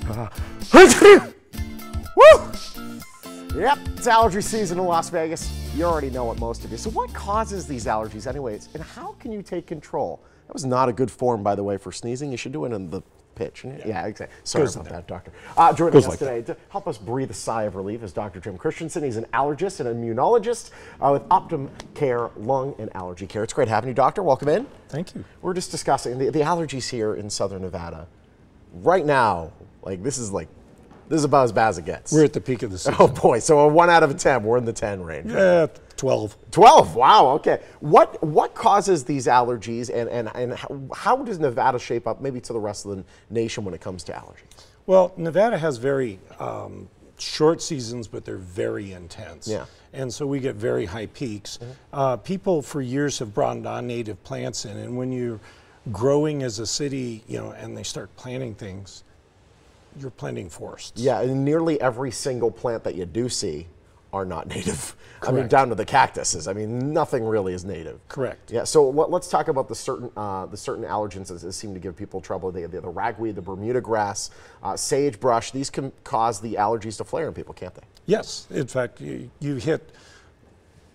Woo! Yep, it's allergy season in Las Vegas. You already know it, most of you. So what causes these allergies anyways, and how can you take control? That was not a good form, by the way, for sneezing. You should do it in the pitch. Yeah, exactly. Sorry about that, doctor. Joining us today to help us breathe a sigh of relief is Dr. Jim Christensen. He's an allergist and immunologist with OptumCare Lung and Allergy Care. It's great having you, doctor. Welcome in. Thank you. We're just discussing the allergies here in Southern Nevada. Right now, this is about as bad as it gets. We're at the peak of the season. Oh boy, so a 1 out of 10, we're in the 10 range. Yeah, 12. 12, wow, okay. What causes these allergies and how does Nevada shape up maybe to the rest of the nation when it comes to allergies? Well, Nevada has very short seasons, but they're very intense. Yeah. And so we get very high peaks. People for years have brought non-native plants in, and when you're growing as a city, and they start planting things, you're planting forests. Yeah, and nearly every single plant that you do see are not native. Correct. I mean, down to the cactuses. I mean, nothing really is native. Correct. Yeah. So let's talk about the certain allergens that seem to give people trouble. The ragweed, the Bermuda grass, sagebrush. These can cause the allergies to flare in people, can't they? Yes. In fact, you hit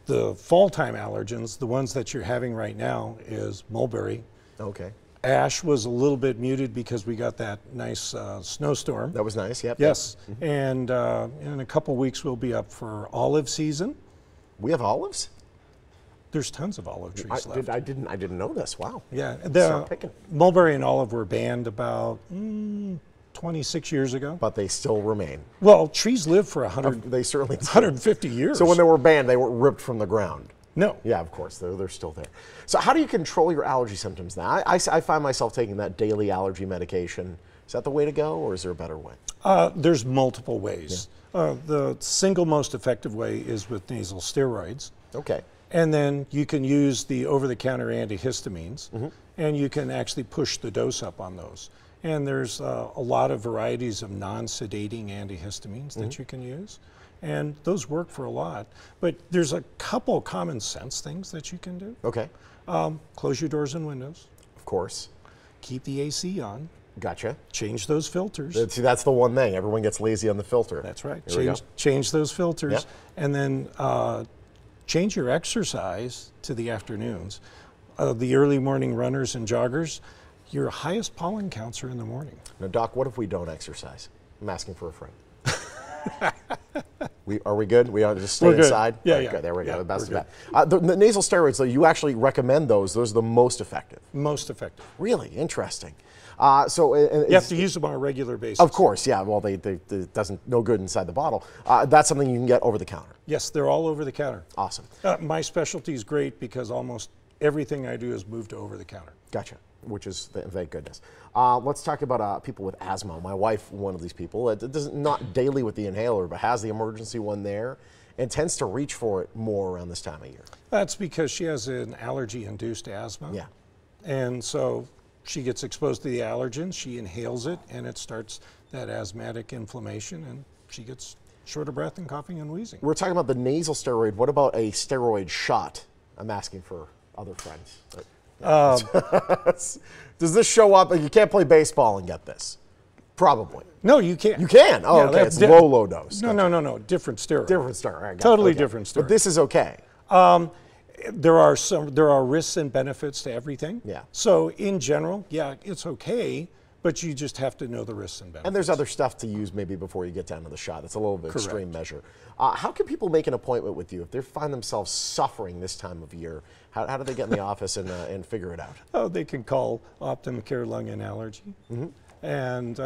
the fall time allergens. The ones that you're having right now is mulberry. Okay. Ash was a little bit muted because we got that nice snowstorm. That was nice, yep. Yes, and in a couple weeks we'll be up for olive season. We have olives? There's tons of olive trees left. I didn't know this. Wow. Yeah, Start picking. Mulberry and olive were banned about 26 years ago. But they still remain. Well, trees live for 100. They certainly do. 150 years. So when they were banned, they weren't ripped from the ground. No. Yeah, of course, they're still there. So how do you control your allergy symptoms now? I find myself taking that daily allergy medication. Is that the way to go, or is there a better way? There's multiple ways. Yeah. The single most effective way is with nasal steroids. Okay. And then you can use the over-the-counter antihistamines, and you can actually push the dose up on those. And there's a lot of varieties of non-sedating antihistamines that you can use. And those work for a lot. But there's a couple common sense things that you can do. Okay. Close your doors and windows. Of course. Keep the AC on. Gotcha. Change those filters. See, that's the one thing. Everyone gets lazy on the filter. That's right. Change those filters. Yep. And then change your exercise to the afternoons. The early morning runners and joggers, your highest pollen counts are in the morning. Now, Doc, what if we don't exercise? I'm asking for a friend. Are we good? We ought to just stay inside? Yeah, right, yeah. Good. There we go. The best of Good. that. The nasal steroids, though, you actually recommend those. Those are the most effective. Most effective. Really? Interesting. You have to use them on a regular basis. Of course, yeah. Well, they doesn't no good inside the bottle. That's something you can get over the counter. Yes, they're all over the counter. Awesome. My specialty is great because almost everything I do is moved to over the counter. Gotcha. Which is, thank goodness. Let's talk about people with asthma. My wife, one of these people, not daily with the inhaler, but has the emergency one there and tends to reach for it more around this time of year. That's because she has an allergy-induced asthma. Yeah. And so she gets exposed to the allergens, she inhales it, and it starts that asthmatic inflammation, and she gets short of breath and coughing and wheezing. We're talking about the nasal steroid. What about a steroid shot? I'm asking for other friends. Does this show up? You can't play baseball and get this. Probably. No, you can't. You can? Oh, yeah, okay. It's low dose. No, no. Different steroid. Different steroid. Right, totally different steroid. But this is okay. There are risks and benefits to everything. Yeah. So in general, yeah, it's okay, but you just have to know the risks and benefits. And there's other stuff to use maybe before you get down to the shot. It's a little bit Correct. Extreme measure. How can people make an appointment with you if they find themselves suffering this time of year? How do they get in the office and figure it out? Oh, they can call OptumCare Lung and Allergy. And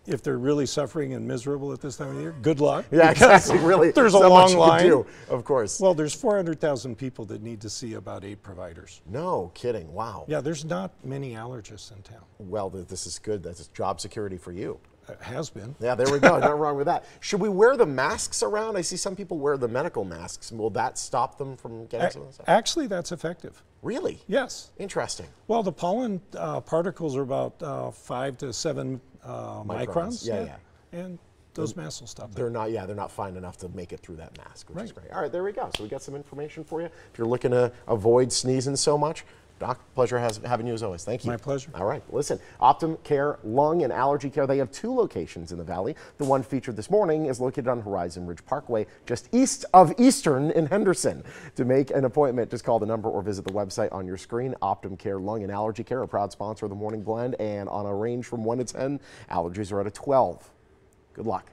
if they're really suffering and miserable at this time of the year, good luck. Yeah, exactly. Really, there's a long line. Do, of course. Well, there's 400,000 people that need to see about 8 providers. No kidding. Wow. Yeah, there's not many allergists in town. Well, this is good. That's job security for you. It has been. Yeah, there we go. Nothing wrong with that. Should we wear the masks around? I see some people wear the medical masks. Will that stop them from getting some of this? Actually, that's effective. Really? Yes. Interesting. Well, the pollen particles are about 5 to 7 microns. Yeah. And those masks will stop. They're not fine enough to make it through that mask, which is great. All right, there we go. So we got some information for you. If you're looking to avoid sneezing so much, Doc, pleasure having you as always. Thank you. My pleasure. All right, listen, OptumCare Lung and Allergy Care, they have 2 locations in the Valley. The one featured this morning is located on Horizon Ridge Parkway, just east of Eastern in Henderson. To make an appointment, just call the number or visit the website on your screen. OptumCare Lung and Allergy Care, a proud sponsor of the Morning Blend, and on a range from 1 to 10, allergies are at a 12. Good luck.